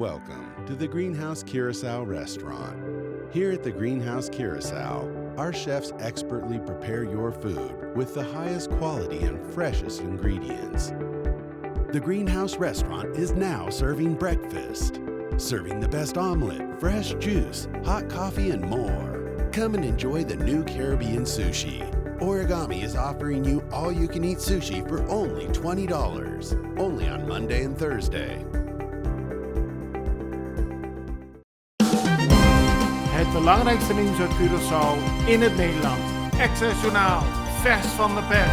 Welcome to the Greenhouse Curacao restaurant. Here at the Greenhouse Curacao, our chefs expertly prepare your food with the highest quality and freshest ingredients. The Greenhouse restaurant is now serving breakfast, serving the best omelet, fresh juice, hot coffee, and more. Come and enjoy the new Caribbean sushi. Origami is offering you all-you-can-eat sushi for only $20, only on Monday and Thursday. Het belangrijkste nieuws uit Curaçao in het Nederland. Access Journaal, vers van de pers.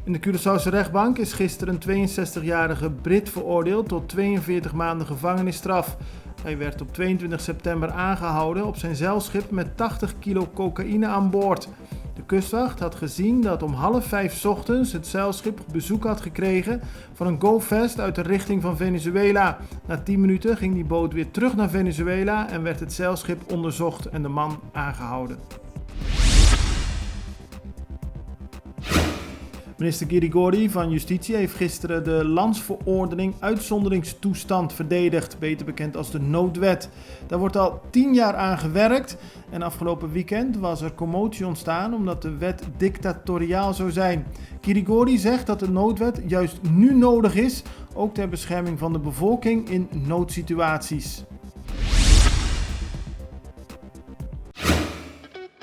In de Curaçaose rechtbank is gisteren een 62-jarige Brit veroordeeld tot 42 maanden gevangenisstraf. Hij werd op 22 september aangehouden op zijn zeilschip met 80 kilo cocaïne aan boord. De kustwacht had gezien dat om 4:30 ochtends het zeilschip bezoek had gekregen van een GoFest uit de richting van Venezuela. Na 10 minuten ging die boot weer terug naar Venezuela en werd het zeilschip onderzocht en de man aangehouden. Minister Girigori van Justitie heeft gisteren de landsverordening uitzonderingstoestand verdedigd, beter bekend als de noodwet. Daar wordt al 10 jaar aan gewerkt en afgelopen weekend was er commotie ontstaan omdat de wet dictatoriaal zou zijn. Girigori zegt dat de noodwet juist nu nodig is, ook ter bescherming van de bevolking in noodsituaties.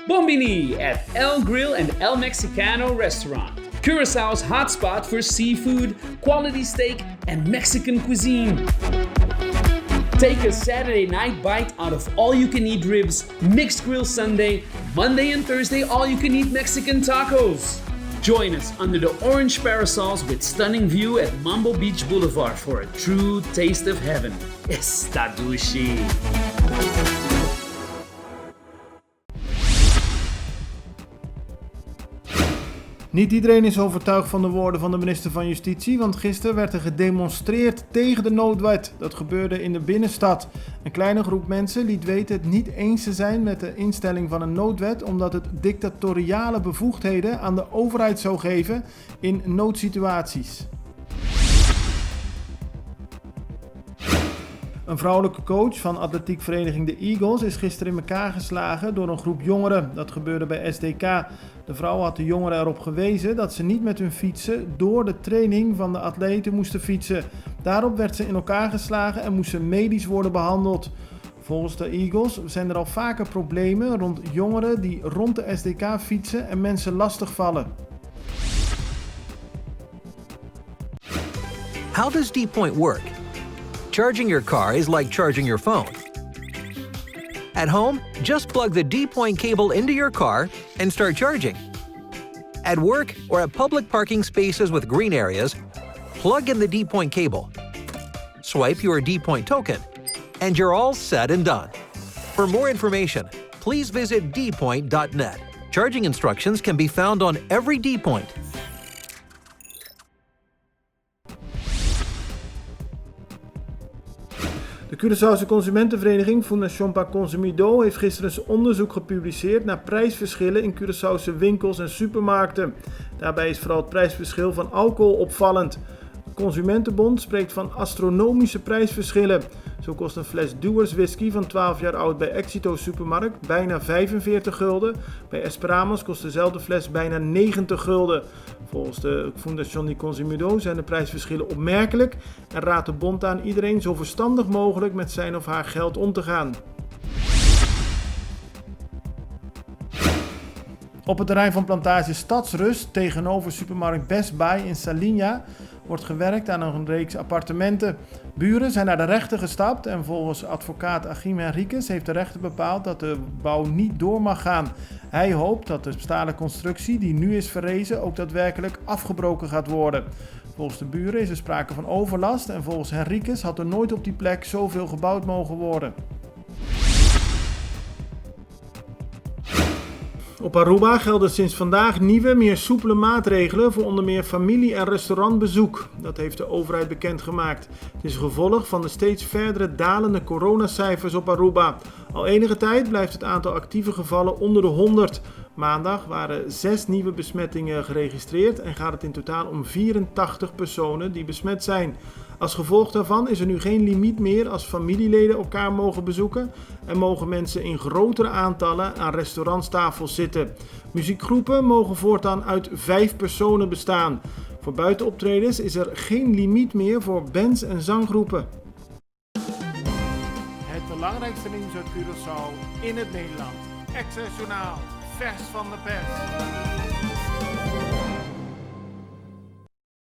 Bombini at El Grill and El Mexicano restaurant. Curaçao's hotspot for seafood, quality steak, and Mexican cuisine. Take a Saturday night bite out of all-you-can-eat ribs, mixed grill Sunday, Monday and Thursday all-you-can-eat Mexican tacos. Join us under the orange parasols with stunning view at Mambo Beach Boulevard for a true taste of heaven. Estadushi. Niet iedereen is overtuigd van de woorden van de minister van Justitie, want gisteren werd er gedemonstreerd tegen de noodwet. Dat gebeurde in de binnenstad. Een kleine groep mensen liet weten het niet eens te zijn met de instelling van een noodwet, omdat het dictatoriale bevoegdheden aan de overheid zou geven in noodsituaties. Een vrouwelijke coach van atletiekvereniging de Eagles is gisteren in elkaar geslagen door een groep jongeren. Dat gebeurde bij SDK. De vrouw had de jongeren erop gewezen dat ze niet met hun fietsen door de training van de atleten moesten fietsen. Daarop werd ze in elkaar geslagen en moest ze medisch worden behandeld. Volgens de Eagles zijn er al vaker problemen rond jongeren die rond de SDK fietsen en mensen lastigvallen. How does D-Point work? Charging your car is like charging your phone. At home, just plug the D-Point cable into your car and start charging. At work or at public parking spaces with green areas, plug in the D-Point cable. Swipe your D-Point token, and you're all set and done. For more information, please visit dpoint.net. Charging instructions can be found on every D-Point. De Curaçaose consumentenvereniging Fundación para Consumidor heeft gisteren een onderzoek gepubliceerd naar prijsverschillen in Curaçaose winkels en supermarkten. Daarbij is vooral het prijsverschil van alcohol opvallend. De Consumentenbond spreekt van astronomische prijsverschillen. Zo kost een fles Dewar's whisky van 12 jaar oud bij Exito Supermarkt bijna 45 gulden. Bij Esperamos kost dezelfde fles bijna 90 gulden. Volgens de Fundación de Consumidor zijn de prijsverschillen opmerkelijk en raadt de bond aan iedereen zo verstandig mogelijk met zijn of haar geld om te gaan. Op het terrein van plantage Stadsrust tegenover supermarkt Best Buy in Salinha wordt gewerkt aan een reeks appartementen. Buren zijn naar de rechter gestapt en volgens advocaat Achim Henriques heeft de rechter bepaald dat de bouw niet door mag gaan. Hij hoopt dat de stalen constructie die nu is verrezen ook daadwerkelijk afgebroken gaat worden. Volgens de buren is er sprake van overlast en volgens Henriques had er nooit op die plek zoveel gebouwd mogen worden. Op Aruba gelden sinds vandaag nieuwe, meer soepele maatregelen voor onder meer familie- en restaurantbezoek. Dat heeft de overheid bekendgemaakt. Het is een gevolg van de steeds verdere dalende coronacijfers op Aruba. Al enige tijd blijft het aantal actieve gevallen onder de 100. Maandag waren 6 nieuwe besmettingen geregistreerd en gaat het in totaal om 84 personen die besmet zijn. Als gevolg daarvan is er nu geen limiet meer als familieleden elkaar mogen bezoeken en mogen mensen in grotere aantallen aan restaurantstafels zitten. Muziekgroepen mogen voortaan uit 5 personen bestaan. Voor buitenoptredens is er geen limiet meer voor bands en zanggroepen. Het belangrijkste nieuws uit Curaçao in het Nederland. Access Journaal, vers van de pers.